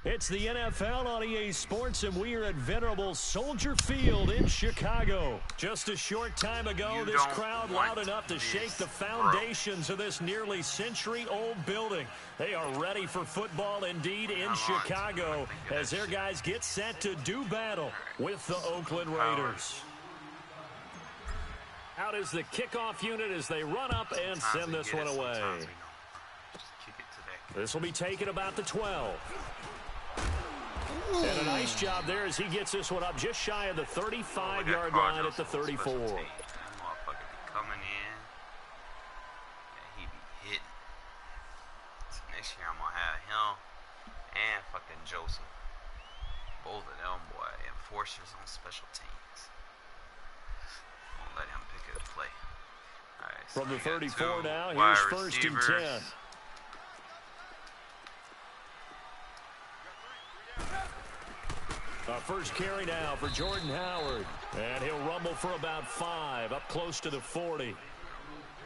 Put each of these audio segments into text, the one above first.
It's the NFL on EA Sports, and we are at venerable Soldier Field in Chicago. Just a short time ago, this crowd loud enough to shake the foundations of this nearly century-old building. They are ready for football indeed in Chicago as their guys get set to do battle with the Oakland Raiders. Out is the kickoff unit as they run up and send this one away. This will be taken about the 12. And a nice job there as he gets this one up just shy of the 35-yard line at the 34. Coming in. And he be hitting. So next year I'm going to have him and fucking Joseph. Both of them, boy, enforcers on special teams. Won't let him pick a play. All right, so from the 34 now, here's first and 10. First carry now for Jordan Howard. And he'll rumble for about 5, up close to the 40.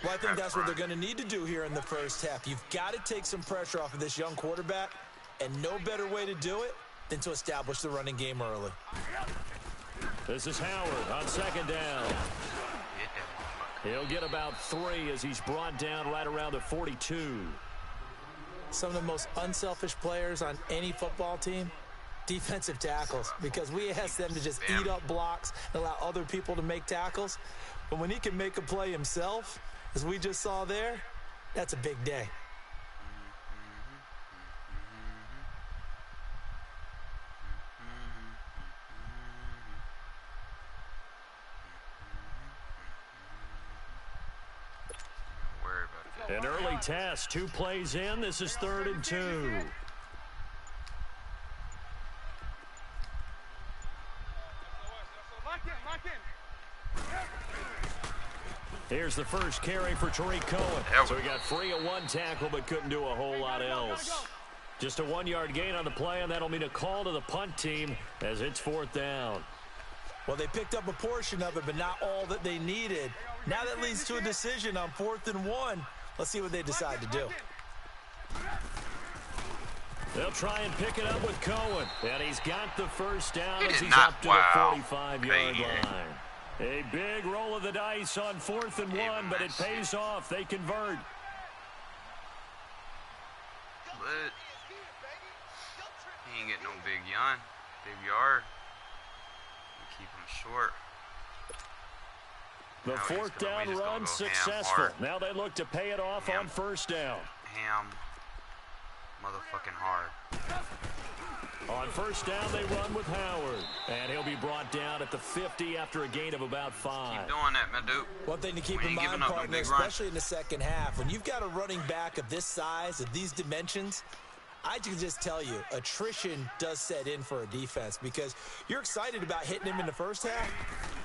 Well, I think that's what they're going to need to do here in the first half. You've got to take some pressure off of this young quarterback, and no better way to do it than to establish the running game early. This is Howard on second down. He'll get about 3 as he's brought down right around the 42. Some of the most unselfish players on any football team, defensive tackles, because we ask them to just eat up blocks and allow other people to make tackles. But when he can make a play himself, as we just saw there, that's a big day. An early test, 2 plays in. This is 3rd and 2. Here's the first carry for Tariq Cohen. So he got free of 1 tackle, but couldn't do a whole lot else. Just a 1-yard gain on the play, and that'll mean a call to the punt team as it's 4th down. Well, they picked up a portion of it, but not all that they needed. Now that leads to a decision on 4th and 1. Let's see what they decide to do. They'll try and pick it up with Cohen. And he's got the first down as he's up to the 45-yard line. A big roll of the dice on 4th and 1, but it pays off. They convert. But he ain't getting no big yard. Keep him short. The 4th down run successful. Now they look to pay it off on 1st down. Motherfucking hard. On 1st down, they run with Howard. And he'll be brought down at the 50 after a gain of about 5. Keep doing that, my dude. One thing to keep in mind, partner, especially in the second half, when you've got a running back of this size, of these dimensions, I can just tell you, attrition does set in for a defense because you're excited about hitting him in the first half.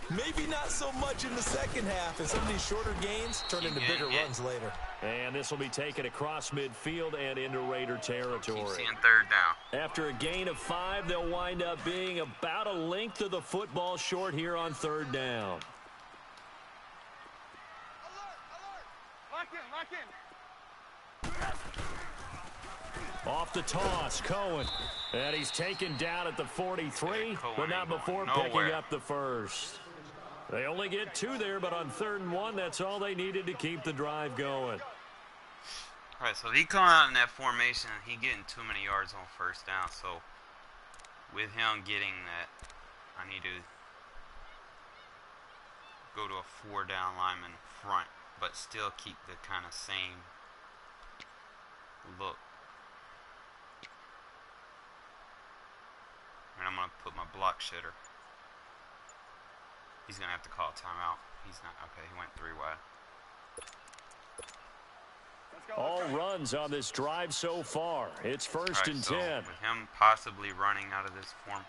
Maybe not so much in the second half, and some of these shorter gains turn into bigger runs later. And this will be taken across midfield and into Raider territory. Keep seeing 3rd down. After a gain of 5, they'll wind up being about a length of the football short here on 3rd down. Lock in. Off the toss, Cohen. And he's taken down at the 43, but not before picking up the first. They only get 2 there, but on 3rd and 1, that's all they needed to keep the drive going. All right, so he coming out in that formation, he getting too many yards on 1st down. So with him getting that, I need to go to a 4-down lineman front, but still keep the kind of same look. And I'm going to put my block shitter. He's going to have to call a timeout. He's not. Okay, he went 3 wide. All runs on this drive so far. It's 1st and 10. With him possibly running out of this form.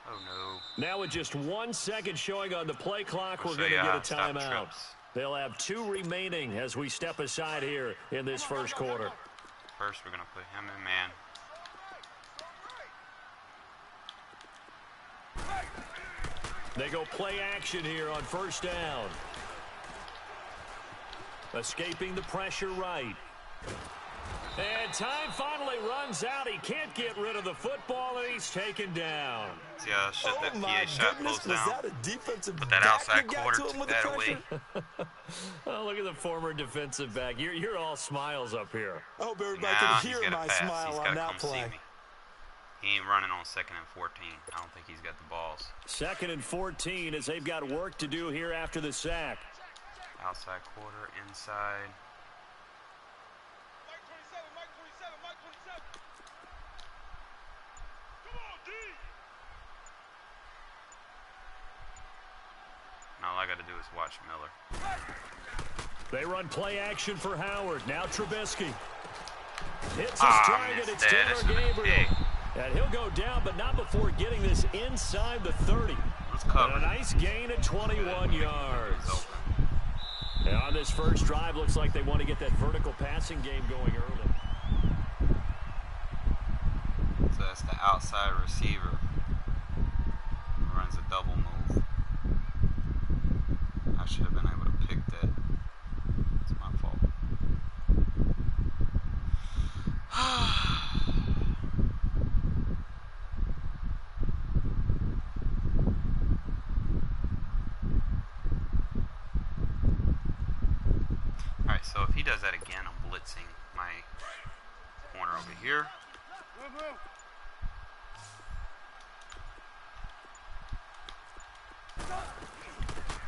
Oh, no. Now with just 1 second showing on the play clock, we're going to get a timeout. They'll have 2 remaining as we step aside here in this first quarter. First, we're going to put him in man. They go play action here on 1st down. Escaping the pressure right. And time finally runs out. He can't get rid of the football, and he's taken down. See how shit that PA shot goes down? Was that a defensive Put that back outside that got quarter, to him took with that the away. pressure? Oh, look at the former defensive back. You're all smiles up here. I hope everybody Now can he's hear got my to pass. smile He's on got to that come see play. me. He ain't running on 2nd and 14. I don't think he's got the balls. 2nd and 14 as they've got work to do here after the sack. Outside quarter, inside. Mike 27, Mike 27, Mike 27. Come on, D. Now all I got to do is watch Miller. They run play action for Howard. Now Trubisky. Hits his target. It's Taylor Gabriel. And he'll go down, but not before getting this inside the 30. And a nice gain at 21 yards. And on this first drive, looks like they want to get that vertical passing game going early. So that's the outside receiver. Runs a double move. I should have been able to pick that. It's my fault. Alright, so if he does that again, I'm blitzing my corner over here. Move, move.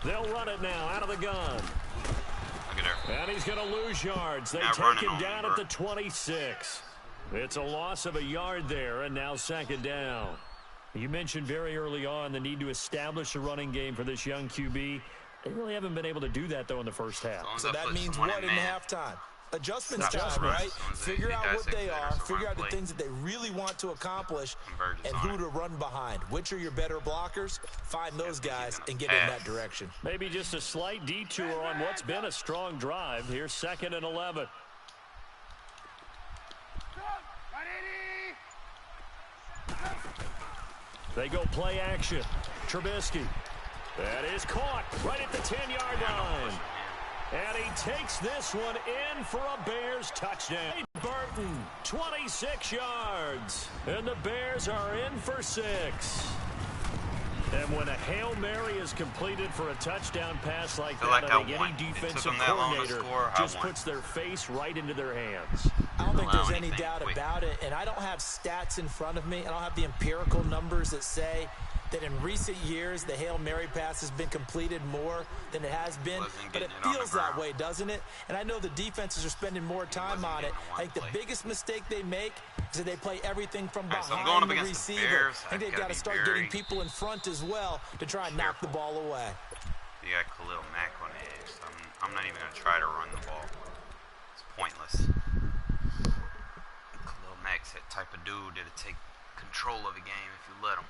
They'll run it now out of the gun. Look at her. And he's going to lose yards. They Not take running him on down me, at bro. the 26. It's a loss of a yard there, and now 2nd down. You mentioned very early on the need to establish a running game for this young QB. They really haven't been able to do that, though, in the first half. So that means what in halftime? Adjustments time, Adjustments. right? Figure out what they are, figure out the play. things that they really want to accomplish, Convergence and on who it. to run behind. Which are your better blockers? Find those guys and get in that direction. Maybe just a slight detour on what's been a strong drive. Here's 2nd and 11. They go play action. Trubisky. That is caught right at the 10-yard line. And he takes this one in for a Bears touchdown. Burton, 26 yards. And the Bears are in for 6. And when a Hail Mary is completed for a touchdown pass like that, I think any defensive coordinator just puts their face right into their hands. I don't think there's any doubt about it, and I don't have stats in front of me. I don't have the empirical numbers that say that in recent years the Hail Mary pass has been completed more than it has been, but it feels that way, doesn't it? And I know the defenses are spending more time on it. I think the biggest mistake they make is that they play everything from behind the receiver. I think they've got to start getting people in front as well to try and knock the ball away. You got Khalil Mack on the edge, so I'm not even going to try to run the ball. It's pointless. Khalil Mack's that type of dude that'll take control of the game if you let him.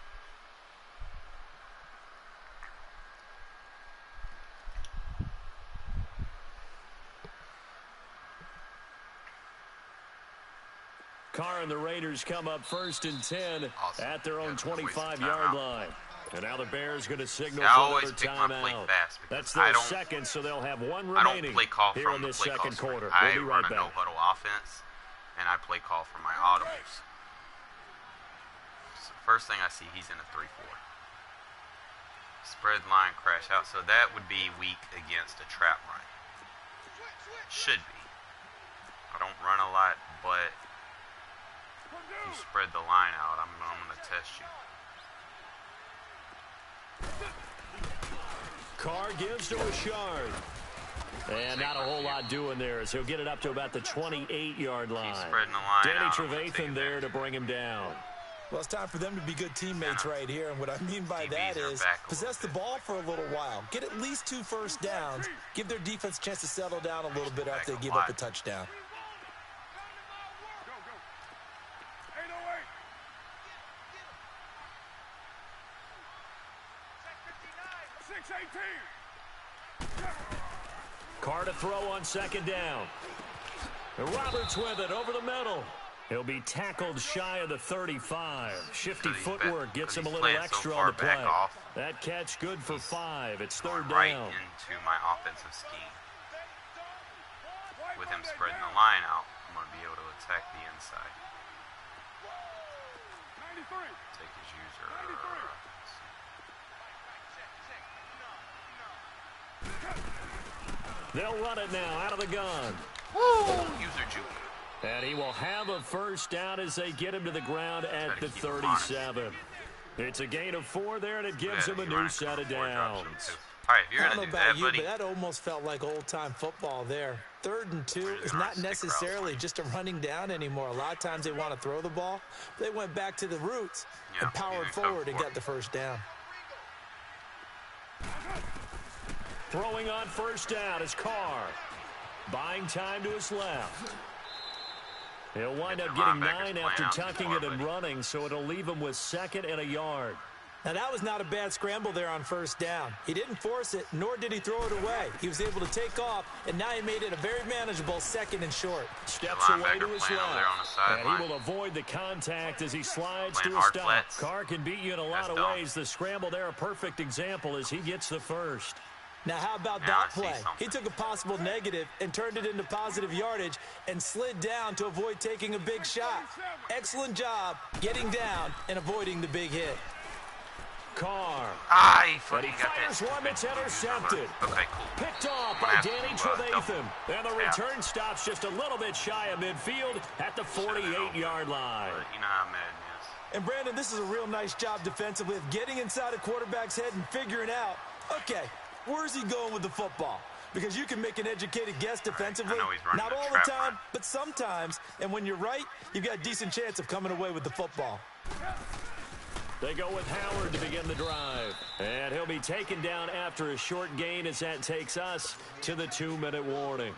Carr and the Raiders come up 1st and 10 at their own 25-yard line. And now the Bears going to signal for another timeout. That's their second, so they'll have one remaining here in this second quarter. We'll be right back. I run a no-huddle offense, and I play call for my audibles. So first thing I see, he's in a 3-4. Spread line crash out, so that would be weak against a trap run. Should be. I don't run a lot, but you spread the line out, I'm going to test you. Carr gives to Ashard. And not a whole lot doing there as he'll get it up to about the 28-yard line. Spreading the line Danny out, Trevathan there to bring him down. Well, it's time for them to be good teammates right here, and what I mean by that is possess the ball for a little while. Get at least 2 first downs. Give their defense a chance to settle down a little bit after they give up a touchdown. Carr to throw on 2nd down. And Roberts with it over the middle. He'll be tackled shy of the 35. Shifty footwork gets him a little extra on the play. That catch good for 5. It's 3rd down. Right into my offensive scheme. With him spreading the line out, I'm going to be able to attack the inside. 93. Take his user. 93. They'll run it now out of the gun. Woo! User juke. And he will have a first down as they get him to the ground at the 37. It's a gain of 4 there, and it gives him a new set of downs. All right, if you're I don't going know to do about that, you, buddy. but that almost felt like old-time football there. 3rd and 2 is not necessarily just a running down anymore. A lot of times they want to throw the ball. They went back to the roots and powered forward and got the first down. Throwing on first down is Carr. Buying time to his left. He'll wind up getting 9 after tucking it and running, so it'll leave him with 2nd and a yard. Now, that was not a bad scramble there on first down. He didn't force it, nor did he throw it away. He was able to take off, and now he made it a very manageable 2nd and short. Steps away to his left, and he will avoid the contact as he slides to a stop. Carr can beat you in a lot of ways. The scramble there, a perfect example as he gets the first. Now, how about that play? He took a possible negative and turned it into positive yardage and slid down to avoid taking a big shot. Excellent job getting down and avoiding the big hit. Carr. But he fires one that's intercepted. Okay, cool. Picked off by Danny Trevathan. And the return stops just a little bit shy of midfield at the 48-yard line. You know how Madden is. And, Brandon, this is a real nice job defensively of getting inside a quarterback's head and figuring out, okay, where's he going with the football? Because you can make an educated guess defensively. Not all the time, but sometimes. And when you're right, you've got a decent chance of coming away with the football. They go with Howard to begin the drive. And he'll be taken down after a short gain as that takes us to the 2-minute warning.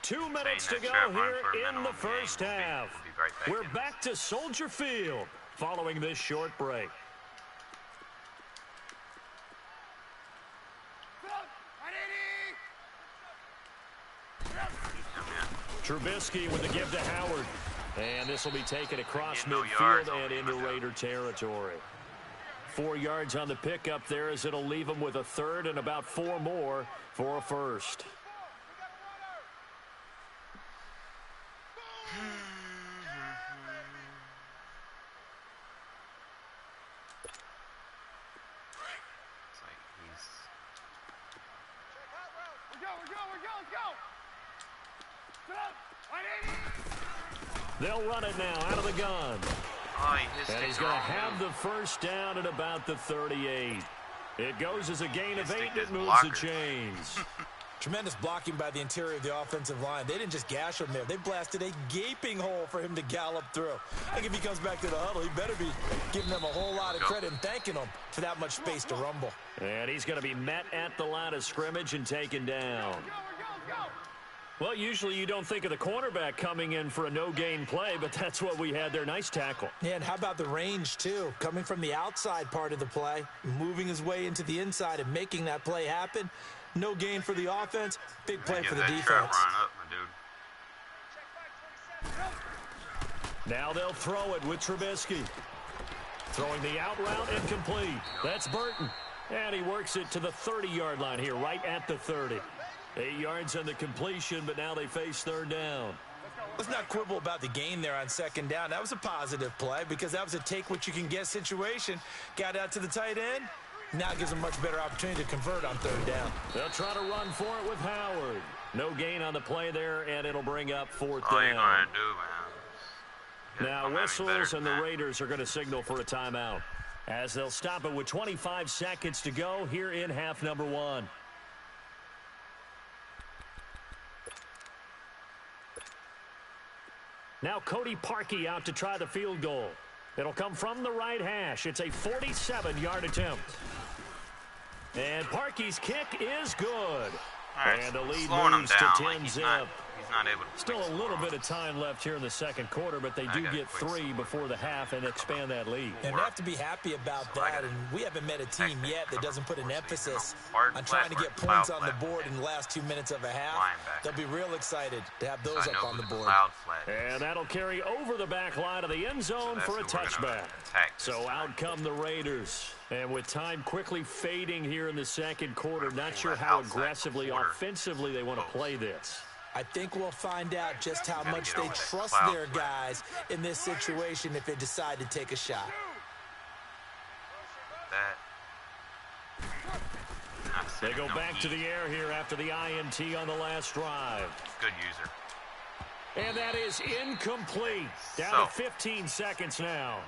2 minutes to go here in the first half. We're back to Soldier Field following this short break. Trubisky with the give to Howard. And this will be taken across midfield and into Raider territory. 4 yards on the pickup there as it'll leave them with a 3rd and about 4 more for a first. They'll run it now out of the gun. And he's going to have the first down at about the 38. It goes as a gain of 8 that moves the chains. Tremendous blocking by the interior of the offensive line. They didn't just gash him there. They blasted a gaping hole for him to gallop through. I think if he comes back to the huddle, he better be giving them a whole lot of credit and thanking them for that much space to rumble. And he's going to be met at the line of scrimmage and taken down. Well, usually you don't think of the cornerback coming in for a no-gain play, but that's what we had there. Nice tackle. Yeah, and how about the range, too? Coming from the outside part of the play, moving his way into the inside and making that play happen. No gain for the offense, big play for the defense. Now they'll throw it with Trubisky. Throwing the out route incomplete. That's Burton. And he works it to the 30-yard line here, right at the 30. 8 yards on the completion, but now they face 3rd down. Let's not quibble about the gain there on 2nd down. That was a positive play because that was a take-what-you-can-get situation. Got out to the tight end. Now it gives them a much better opportunity to convert on 3rd down. They'll try to run for it with Howard. No gain on the play there, and it'll bring up 4th down. Now whistles, and the Raiders are going to signal for a timeout as they'll stop it with 25 seconds to go here in half number 1. Now Cody Parkey out to try the field goal. It'll come from the right hash. It's a 47-yard attempt. And Parkey's kick is good. Right, and the lead moves to 10-zip. Like he's not able to Still a little bit of time left here in the 2nd quarter, but they do get 3 before the half and expand that lead. And we have to be happy about that, and we haven't met a team yet that doesn't put an emphasis on trying to get points on the board in the last 2 minutes of a half. They'll be real excited to have those up on the board. And that'll carry over the back line of the end zone for a touchback. So out come the Raiders. And with time quickly fading here in the 2nd quarter, not sure how aggressively, offensively they want to play this. I think we'll find out just how much they trust their guys in this situation if they decide to take a shot. They go back to the air here after the INT on the last drive. Good user. And that is incomplete. Down to 15 seconds now.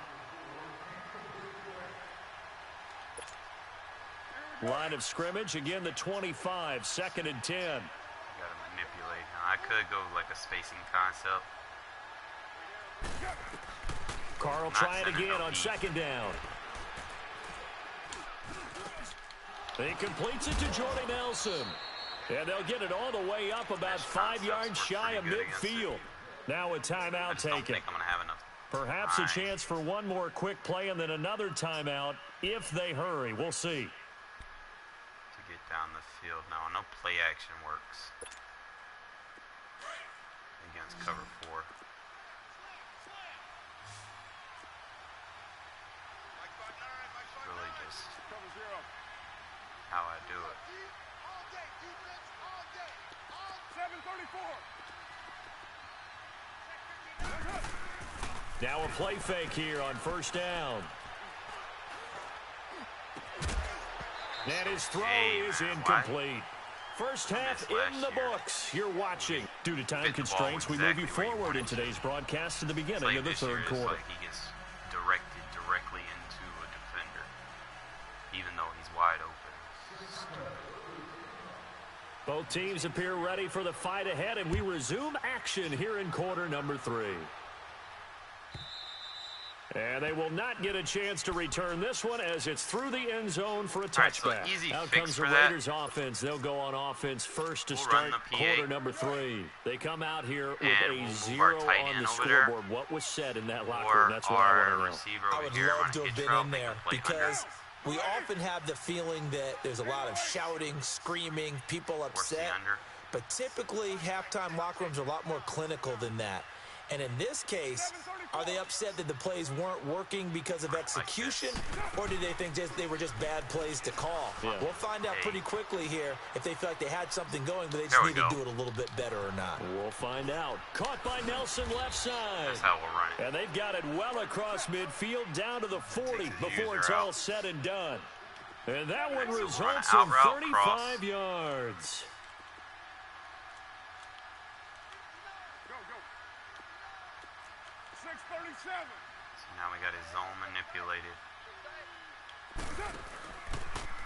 Line of scrimmage, again the 25, 2nd and 10. Gotta manipulate. Now, I could go like a spacing concept. Carr will try it again on 2nd down. He completes it to Jordy Nelson. And they'll get it all the way up about 5 yards shy of midfield. Now a timeout taken. I don't think I'm gonna have enough. Perhaps a chance for one more quick play and then another timeout if they hurry. We'll see. To get down the field now. I know play action works against cover 4. Really just how I do it. 734. Now a play fake here on 1st down. And his throw is incomplete. First half in the books. You're watching. Due to time constraints, we move you forward in today's broadcast to the beginning of the 3rd quarter. Like he gets directed directly into a defender, even though he's wide open. Both teams appear ready for the fight ahead, and we resume action here in quarter number 3. And they will not get a chance to return this one as it's through the end zone for a touchback. So easy Out fix comes the for that. Raiders offense. They'll go on offense first to start quarter number 3. They come out here with a 0 on the scoreboard. What was said in that locker room? That's what I want to know. I would love to have been in there because we often have the feeling that there's a lot of shouting, screaming, people upset. But typically, halftime locker rooms are a lot more clinical than that. And in this case, are they upset that the plays weren't working because of execution, or did they think they were just bad plays to call? Yeah. We'll find out pretty quickly here if they feel like they had something going, but they just need to do it a little bit better or not. We'll find out. Caught by Nelson left side. That's how we'll run it. And they've got it well across midfield down to the 40 before it's all said and done. And that one results in 35 yards. So now we got his zone manipulated.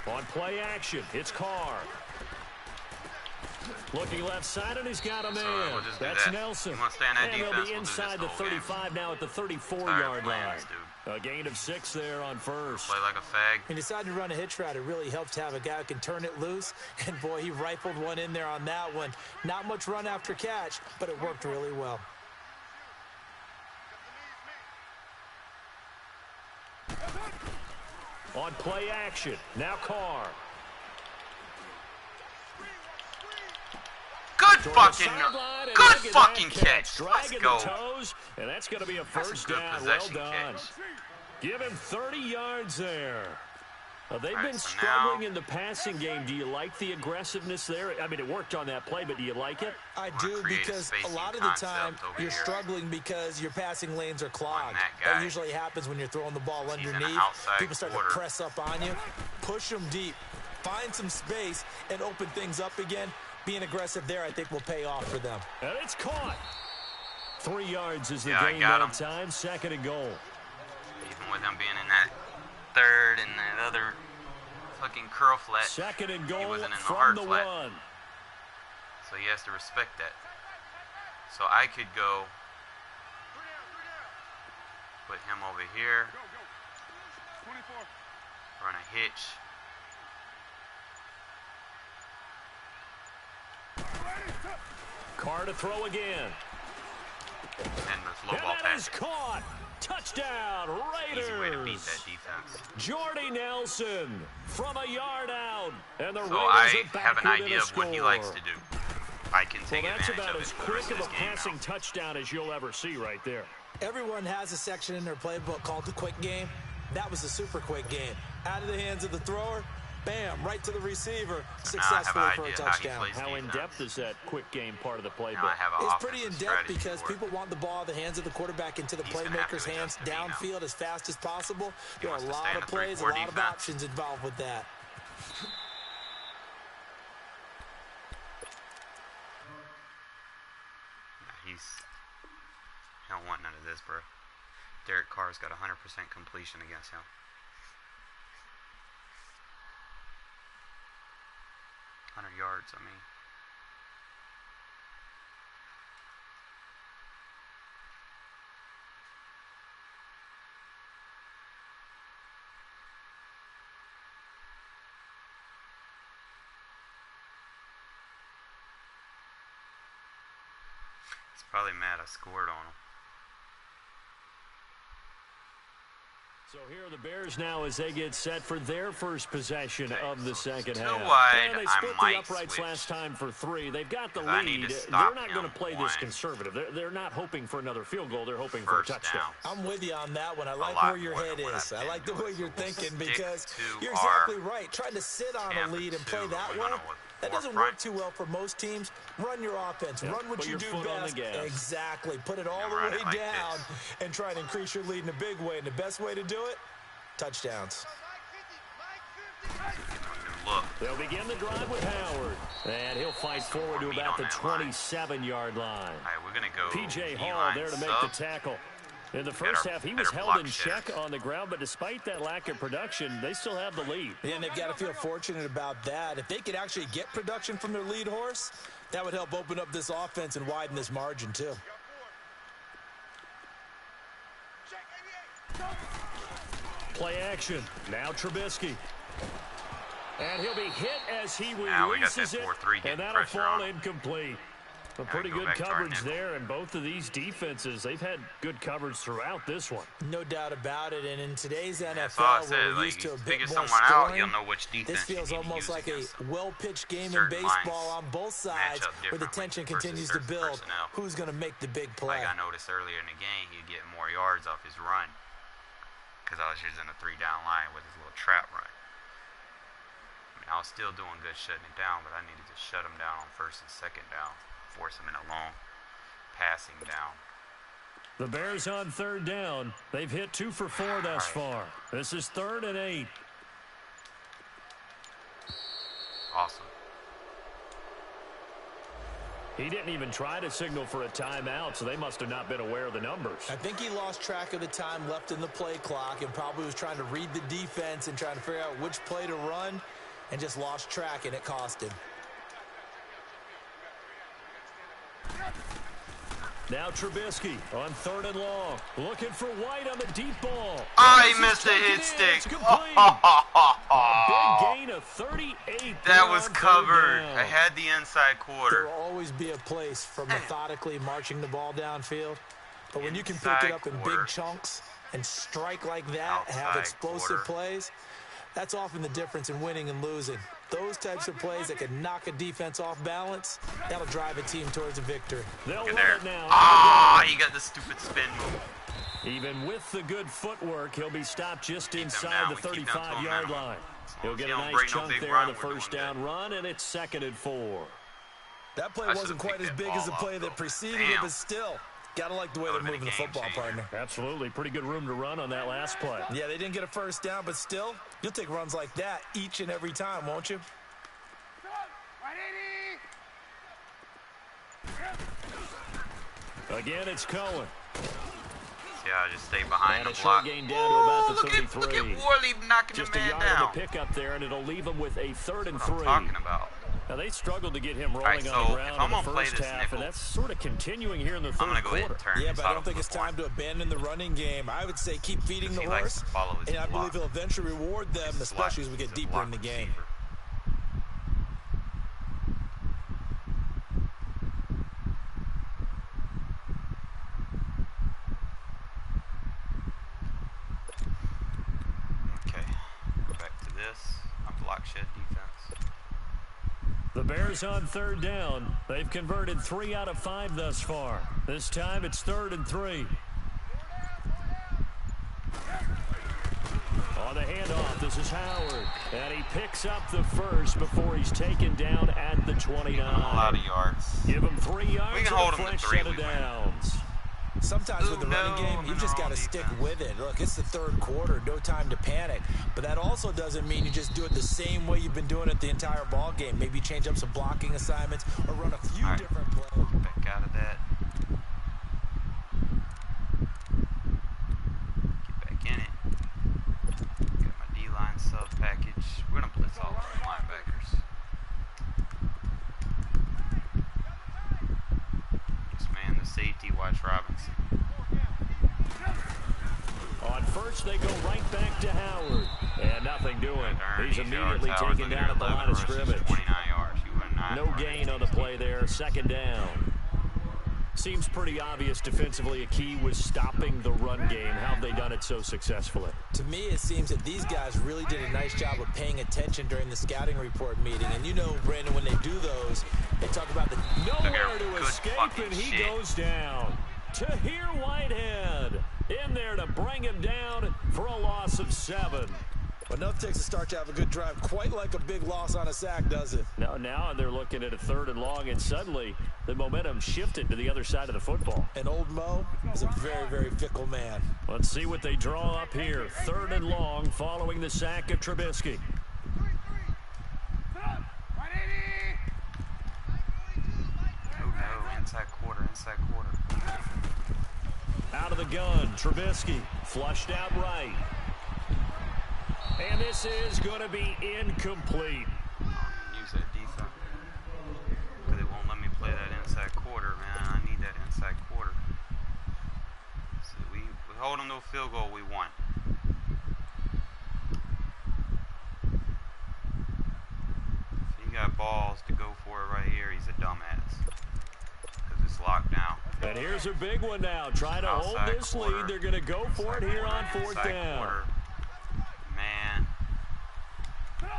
On play action, it's Carr. Looking left side, and he's got a man. That's Nelson. And they'll be inside the 35 now at the 34-yard line. A gain of 6 there on first. Play like a fag. He decided to run a hitch route. It really helps to have a guy who can turn it loose. And, boy, he rifled one in there on that one. Not much run after catch, but it worked really well. On play action, now Carr. Good fucking catch. Let's go. Toes, and that's going to be a first down. Well done. Give him 30 yards there. They've been struggling in the passing game. Do you like the aggressiveness there? I mean, it worked on that play, but do you like it? I do, because a lot of the time you're struggling because your passing lanes are clogged. That usually happens when you're throwing the ball underneath. People start to press up on you. Push them deep. Find some space and open things up again. Being aggressive there, I think, will pay off for them. And it's caught. 3 yards is the gain that time. 2nd and goal. Even with him being in that 3rd and that other fucking curl flat. 2nd and goal he wasn't in the from hard the flat. 1. So he has to respect that. So I could go put him over here. 24. Run a hitch. Carr to throw again. And the low ball that pass. is caught. Touchdown, Raiders. Easy way to beat that defense. Jordy Nelson from a yard out. And the So Raiders I are back have an within idea a of what he score. likes to do. I can take that's advantage about of it as for the rest quick of of a this game passing now. touchdown as you'll ever see right there. Everyone has a section in their playbook called the quick game. That was a super quick game. Out of the hands of the thrower, Bam, right to the receiver, So now I have successfully an for a idea touchdown. how he plays How defense. in-depth is that quick game part of the Now I playbook? have an It's pretty offensive in-depth strategy because for it. people want the ball in the hands of the quarterback into the He's gonna have to playmaker's hands adjust to me now. downfield as fast as possible. He There are a wants to stay lot in of the plays, a 3-4 lot of defense. options involved with that. He don't want none of this, bro. Derek Carr's got 100% completion against him. 100 yards, I mean. He's probably mad I scored on him. So here are the Bears now as they get set for their first possession of the second too half. wide, And they I split the might uprights switch. last time for 3. They've got the 'Cause I need lead. to They're stop not going to him play this on conservative. They're not hoping for another field goal. They're hoping for a First touchdown. down. I'm with you on that one. I A like lot where your more head than what is. I've I been like the doing. way you're So we'll thinking stick because to you're our exactly right. Trying to sit on a camera lead and play two. that We're way, gonna with that doesn't forefront. work too well for most teams. Run your offense. Yep, Run what put you your do foot on the best. gas. Exactly. Put it all Now the run way it like down this. and try to increase your lead in a big way. And the best way to do it, touchdowns. Look. They'll begin the drive with Howard. And he'll fight forward to meat about on the that line. 27-yard line. All right, we're going to go P.J. Hall D-line there to make sub. the tackle. In the Better- first half, he was better held block in shitters. check on the ground, but despite that lack of production, they still have the lead. Yeah, and they've got to feel fortunate about that. If they could actually get production from their lead horse, that would help open up this offense and widen this margin, too. Play action. Now Trubisky. And he'll be hit as he Now we got releases that it, 4-3 getting and that'll pressure fall on him. incomplete. A Now pretty go good back to our coverage nickel. there, and both of these defenses, they've had good coverage throughout this one. No doubt about it. And in today's That's all I NFL, said. where we're Like, used to a you bit figure more someone out, scoring, you'll know which defense this feels you need to almost use like a against them. well-pitched game in Certain baseball lines on both sides, match up where the differently tension versus continues to certain build. personnel. Who's going to make the big play? Like I noticed earlier in the game, he'd get more yards off his run because I was using a 3-down line with his little trap run. I mean, I was still doing good shutting it down, but I needed to shut him down on first and second down, force him in a long passing down. The Bears on third down. They've hit 2 for 4 thus far. This is 3rd and 8. Awesome. He didn't even try to signal for a timeout, so they must have not been aware of the numbers. I think he lost track of the time left in the play clock and probably was trying to read the defense and trying to figure out which play to run and just lost track, and it cost him. Now Trubisky on 3rd and long. Looking for White on the deep ball. Oh, he missed a hit stick. A big gain of 38. That was on 3rd covered. down. I had the inside There quarter. will always be a place for methodically marching the ball downfield. But when you can pick Inside it up in quarter. big chunks and strike like that, have Outside explosive quarter. plays, that's often the difference in winning and losing. Those types of plays that can knock a defense off balance, that'll drive a team towards a victory. They'll Look run at there. it now. Ah, he got the stupid spin move. Even with the good footwork, he'll be stopped just them inside down. the We keep them to a 35-yard minimum. line. As long He'll as get he a don't nice break no chunk big there run, on the we're doing first good. down run, and it's 2nd and 4. That play I wasn't should've quite picked as that big as the ball play up, that though. preceded it, Damn. but still, gotta like the way they're Would've been a moving the game football, changer. partner. Absolutely. Pretty good room to run on that last play. Yeah, they didn't get a first down, but still, you'll take runs like that each and every time, won't you? Again, it's Cohen. Yeah, just stay behind And the a block. short gain down to about the Look 33. at Worley knocking Just the a man yard down. on the pickup there, and it'll leave them with a 3rd and That's what 3. I'm talking about. Now, they struggled to get him rolling right, on so the if ground I'm in the gonna play first this half, nickel, and that's sort of continuing here in the I'm 3rd going to go ahead quarter. and turn Yeah, this but I out don't of think the it's point. time to abandon the running game. I would say keep feeding the He likes horse, to follow his and I believe block. he'll eventually reward them, He's a block- especially as we get he's a deeper block in the game. receiver. Okay, go back to this. A block shed defense. The Bears on 3rd down. They've converted 3 out of 5 thus far. This time it's 3rd and 3. On the handoff, this is Howard. And he picks up the first before he's taken down at the 29. Give him a lot of yards. Give him 3 yards. We can hold him to 3. Set of downs. Sometimes with the running game, you've just got to stick with it. Look, it's the third quarter, no time to panic. But that also doesn't mean you just do it the same way you've been doing it the entire ball game. Maybe change up some blocking assignments or run a few different plays. Get back out of that. Get back in it. Got my D-line sub package. We're going to blitz all our linebackers. Yes, man, the safety, watch Robinson. On first, they go right back to Howard. And nothing doing. He's immediately taken down at the line of scrimmage. 29 yards. No gain on the play there. Second down. Seems pretty obvious defensively a key was stopping the run game. How have they done it so successfully? To me, it seems that these guys really did a nice job of paying attention during the scouting report meeting. And you know, Brandon, when they do those, they talk about the... Nowhere to escape, and he goes down. Tahir Whitehead in there to bring him down for a loss of 7. Enough takes a start to have a good drive, quite like a big loss on a sack, does it? No, now they're looking at a 3rd and long, and suddenly the momentum shifted to the other side of the football. And old Mo is a very, very fickle man. Let's see what they draw up here. 3rd and long following the sack of Trubisky. Oh, no, inside quarter. Out of the gun, Trubisky flushed out right. And this is going to be incomplete. Use that defense. Because they won't let me play that inside quarter, man. I need that inside quarter. So we hold them to a field goal, we won. If he got balls to go for it right here, he's a dumbass. Because it's locked down. And here's a big one now. Trying to hold this lead. They're going to go for it here on 4th down. Quarter. Man. Mid,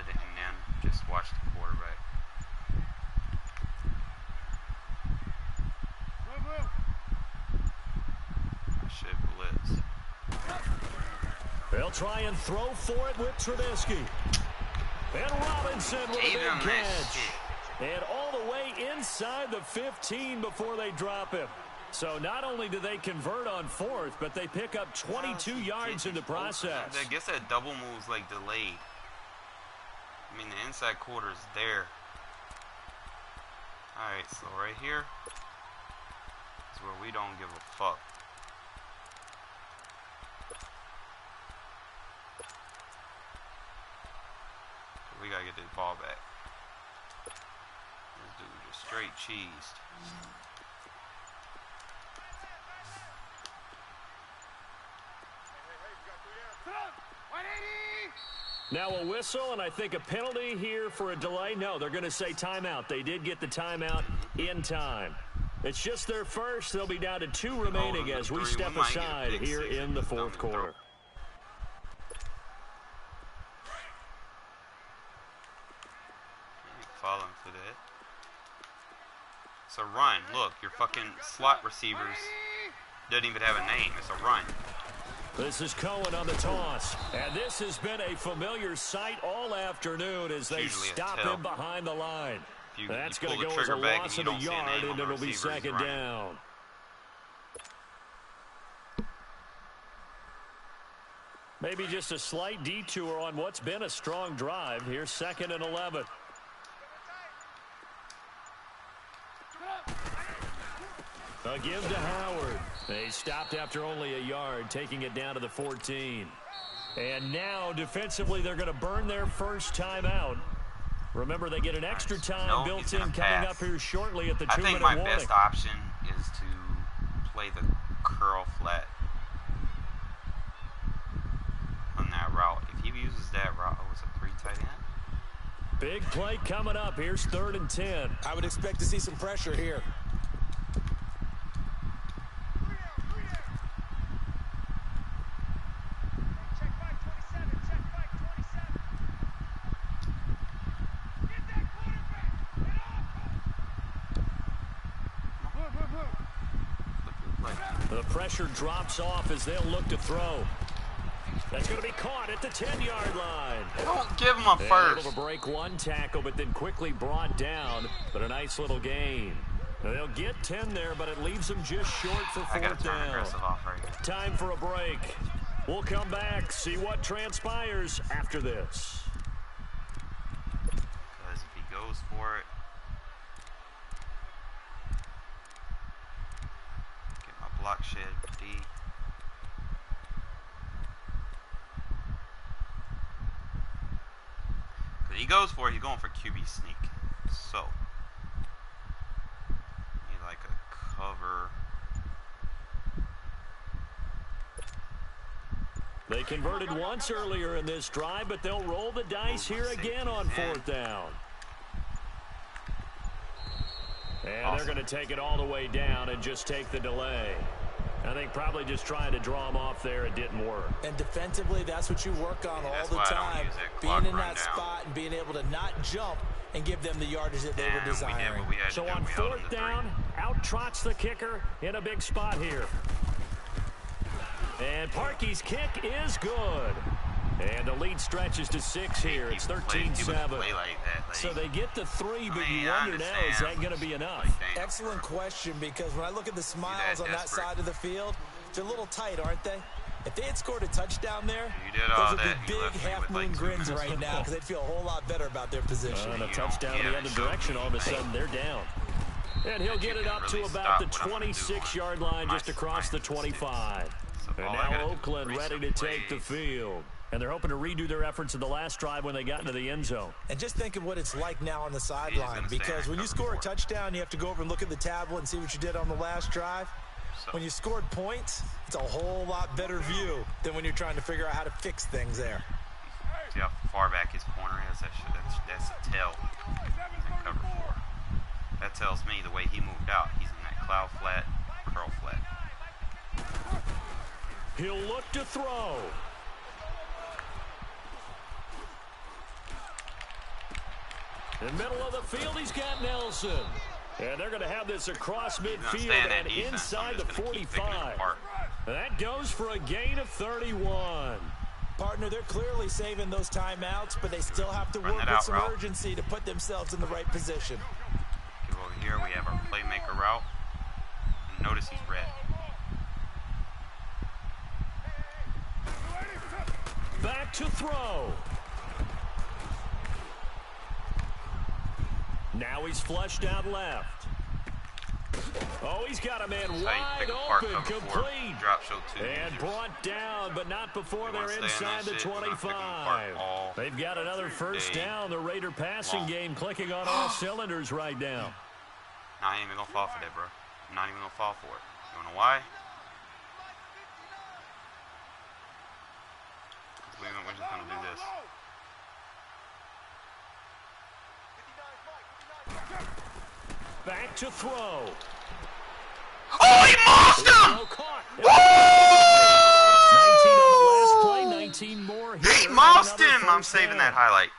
and then just watch the quarterback. I should blitz. They'll try and throw for it with Trubisky. And Robinson with a big catch. And all the way inside the 15 before they drop him. So not only do they convert on 4th, but they pick up 22 yards in the process. I guess that double move's like delayed. I mean, the inside quarter is there. Alright, so right here is where we don't give a fuck. So we gotta get this ball back. This dude just straight cheesed. Now a whistle, and I think a penalty here for a delay. No, they're going to say timeout. They did get the timeout in time. It's just their first. They'll be down to 2 remaining as we step aside here in the 4th quarter. Falling for that. It's a run. Look, your fucking slot receivers doesn't even have a name. It's a run. This is Cohen on the toss. And this has been a familiar sight all afternoon as they stop him behind the line. That's going to go as a loss of a yard, and it'll be 2nd down. Maybe just a slight detour on what's been a strong drive. Here's 2nd and 11. A give to Howard. They stopped after only a yard, taking it down to the 14. And now, defensively, they're going to burn their first timeout. Remember, they get an extra time built in coming up here shortly at the 2-minute warning. I think my best option is to play the curl flat on that route. If he uses that route, it's a 3 tight end. Big play coming up. Here's 3rd and 10. I would expect to see some pressure here. The pressure drops off as they'll look to throw. That's going to be caught at the 10-yard line. Don't give him a first. Able to break one tackle, but then quickly brought down. But a nice little gain. They'll get 10 there, but it leaves them just short for fourth down. Time for a break. We'll come back, see what transpires after this. Because if he goes for it, get my block shed, D. Because he goes for it, he's going for QB sneak. So, need like a cover. They converted once earlier in this drive, but they'll roll the dice here again on fourth down. And they're going to take it all the way down and just take the delay. I think probably just trying to draw them off there. It didn't work. And defensively, that's what you work on all the time. Being in that spot and being able to not jump and give them the yardage that they were desiring. So on fourth down, out trots the kicker in a big spot here. And Parkey's kick is good. And the lead stretches to 6 here. It's 13-7. So they get the 3, but you wonder now, is that going to be enough? Excellent question, because when I look at the smiles on that side of the field, they're a little tight, aren't they? If they had scored a touchdown there, those would be big half-moon grins right now, because they'd feel a whole lot better about their position. And a touchdown in the other direction, all of a sudden they're down. And he'll get it up to about the 26-yard line, just across the 25. And now Oakland ready to take the field. And they're hoping to redo their efforts in the last drive when they got into the end zone. And just think of what it's like now on the sideline, because when you score a touchdown, you have to go over and look at the tablet and see what you did on the last drive. When you scored points, it's a whole lot better view than when you're trying to figure out how to fix things there. See how far back his corner is? That's a tell in cover 4. That tells me the way he moved out, he's in that cloud flat, curl flat. He'll look to throw. In the middle of the field, he's got Nelson. And they're going to have this across midfield and inside the 45. And that goes for a gain of 31. Partner, they're clearly saving those timeouts, but they still have to work with some urgency to put themselves in the right position. Okay, over here we have our playmaker route. Notice he's red. Back to throw. Now he's flushed out left. Oh, he's got a man wide open, complete. And brought down, but not before they're inside the 25. They've got another first down. The Raider passing game clicking on all cylinders right now. I ain't even going to fall for that, bro. I'm not even going to fall for it. You know why? We're just going to do this. Back to throw. Oh, he mossed him! Woo! 19 on the last play, 19 more here. He mossed him! I'm saving that highlight.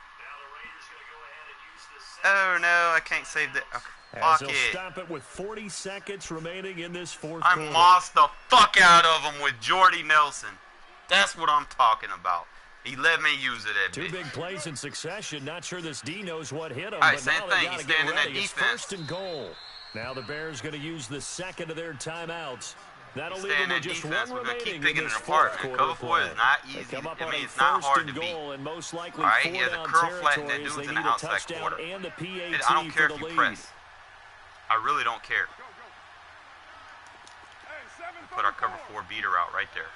Oh, no, I can't save that. Okay. Fuck it. Stop it with 40 seconds remaining in this fourth quarter. I mossed the fuck out of him with Jordy Nelson. That's what I'm talking about. He let me use it at Two big plays in succession. Not sure this D knows what hit him. All right, but same now thing. They He's gotta get standing ready. that defense. It's first and goal. Now the Bears going to use the second of their timeouts. That'll leave them with just one remaining in this fourth quarter. Cover 4 is not easy. I mean, it's not hard to beat. And most likely all right, he has a curl flat, and that territories. dude's They in the need a outside touchdown quarter. and the PAT I don't care for if the you lead. press. I really don't care. Put our cover 4 beater out right there.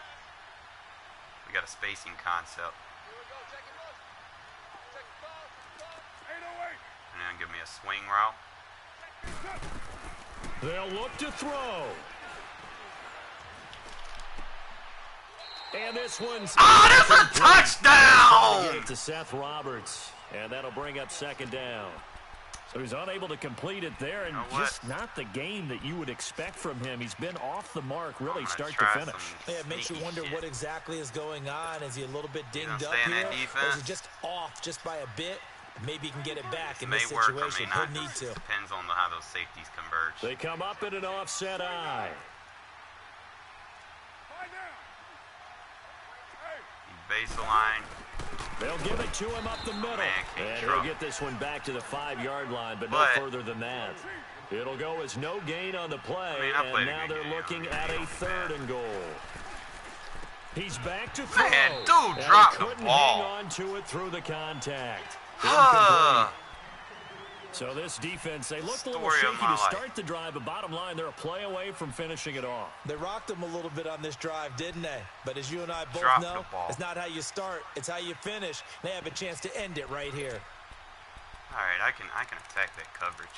We got a spacing concept. And then give me a swing route. They'll look to throw. And this one's... Oh, that's a touchdown! Get it to Seth Roberts. And that'll bring up second down. So he's unable to complete it there, and just not the game that you would expect from him. He's been off the mark, really, start to finish. Yeah, it makes you wonder what exactly is going on. Is he a little bit dinged up here? Or is he just off just by a bit? Maybe he can get it back in this situation. He'll need to. Depends on how those safeties converge. They come up in an offset eye. He baseline. They'll give it to him up the middle. And he'll get this one back to the 5-yard line, but no further than that. It'll go as no gain on the play, and now they're looking at a 3rd and goal. He's back to throw. Man, dude, drop the couldn't ball. hang on to it through the contact. So this defense, they looked a little shaky to start the drive, but bottom line, they're a play away from finishing it off. They rocked them a little bit on this drive, didn't they? But as you and I both know, it's not how you start, it's how you finish. They have a chance to end it right here. All right, I can attack that coverage.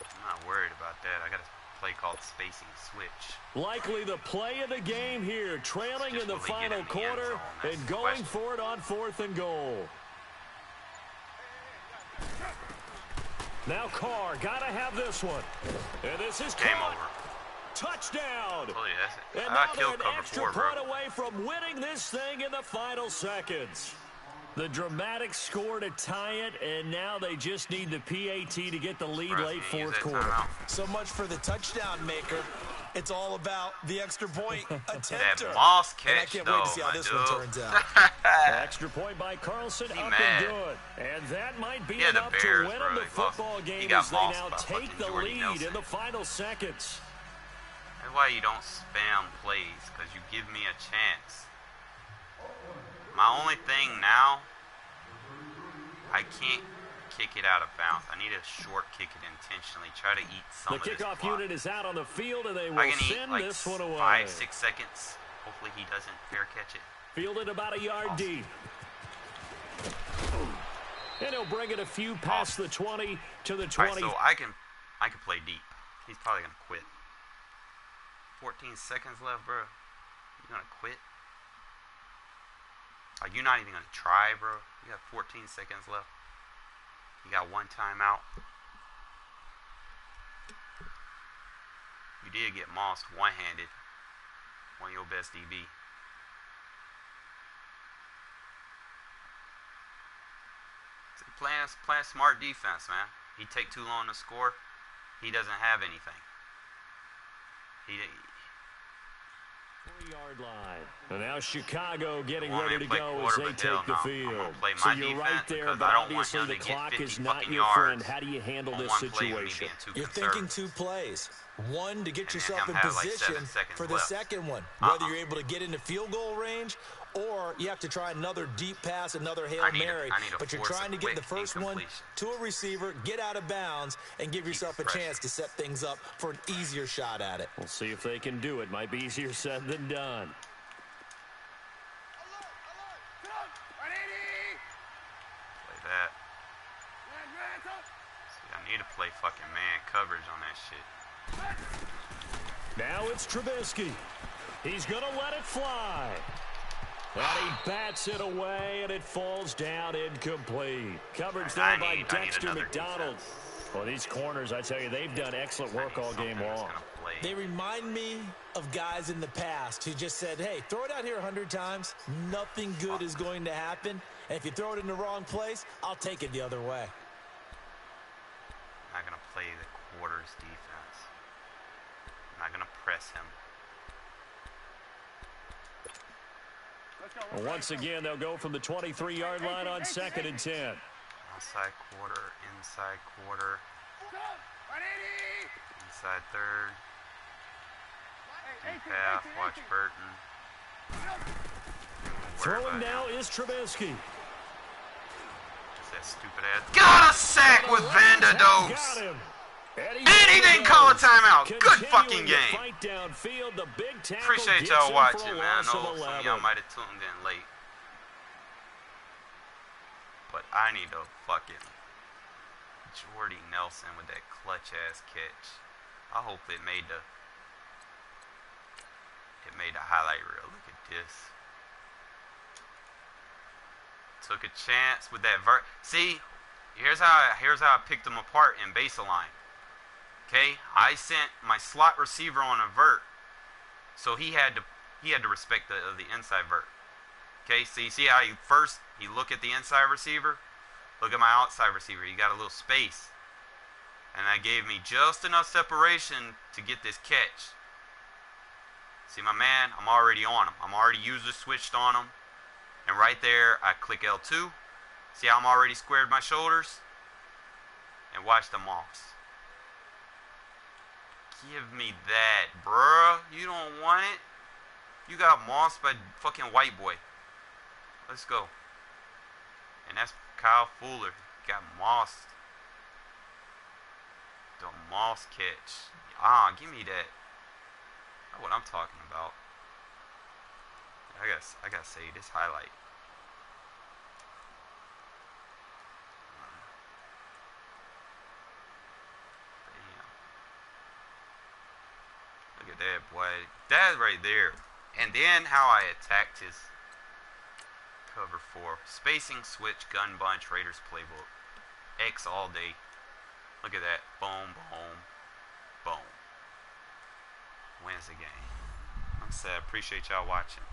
I'm not worried about that. I got a play called spacing switch. Likely the play of the game here, trailing in the final quarter and going for it on 4th and goal. Now Carr, gotta have this one. And this is game caught. over. Touchdown. Oh, yeah, and now they're an extra point away from winning this thing in the final seconds. The dramatic score to tie it, and now they just need the PAT to get the lead late 4th quarter. So much for the touchdown maker. It's all about the extra point attempter. That Moss catch, I can't wait to see how this one turns out. Extra point by Carlson, up and good. And that might be enough to win them the football game as they now take the lead in the final seconds. That's why you don't spam plays, because you give me a chance. My only thing now, I can't kick it out of bounds. I need to short kick it intentionally. Try to eat some of this clock. The kickoff unit is out on the field, and they will send like this one away. 5-6 seconds. Hopefully he doesn't fair catch it. Fielded about a yard deep. And he'll bring it a few past the 20 to the 20. All right, so I can play deep. He's probably going to quit. 14 seconds left, bro. You going to quit? Like, you're not even going to try, bro. You got 14 seconds left. You got 1 timeout. You did get mossed one-handed. One of your best DB. So playing smart defense, man. He take too long to score. He doesn't have anything. 3-yard line. And now Chicago getting ready to go as they take the field. So you're right there, but obviously the clock is not your friend. How do you handle this situation? You're thinking 2 plays. One, to get yourself in position for the second one. Whether you're able to get into field goal range, or you have to try another deep pass, another Hail Mary. But you're trying to get the first one to a receiver, get out of bounds, and give yourself a chance to set things up for an easier shot at it. We'll see if they can do it. Might be easier said than done. Play that. See, I need to play fucking man coverage on that shit. Now it's Trubisky. He's going to let it fly. And he bats it away, and it falls down incomplete. Coverage there by Dexter McDonald. Well, these corners, I tell you, they've done excellent work all game long. They remind me of guys in the past who just said, hey, throw it out here 100 times. Nothing good is going to happen. And if you throw it in the wrong place, I'll take it the other way. I'm not going to play the quarters defense. I'm not going to press him. Well, once again, they'll go from the 23-yard line on 2nd and 10. Outside quarter, inside quarter. Inside third. Deep half, watch Burton. Throwing now is Trubisky. That's that stupid ass. Got a sack with Vanderdoes. Got him. And he didn't call a timeout. Good fucking game. Downfield, the big appreciate y'all watching, man. I know some of y'all might have tuned in late. But I need a fucking Jordy Nelson with that clutch-ass catch. I hope it made the highlight reel. Look at this. Took a chance with that See, here's how I picked them apart in baseline. Okay, I sent my slot receiver on a vert, so he had to respect the inside vert. Okay, so you see how he look at the inside receiver, look at my outside receiver. He got a little space, and that gave me just enough separation to get this catch. See my man? I'm already on him. I'm already user switched on him. And right there, I click L2. See how I'm already squared my shoulders? And watch the moss. Give me that, bruh. You don't want it? You got mossed by fucking white boy. Let's go. And that's Kyle Fuller. Got mossed. The moss catch. Ah, give me that. That's what I'm talking about. I gotta say this highlight. Look at that, boy. That right there. And then how I attacked his cover 4. Spacing, switch, gun bunch, Raiders playbook. X all day. Look at that. Boom, boom, boom. Wins the game. I'm sad. Appreciate y'all watching.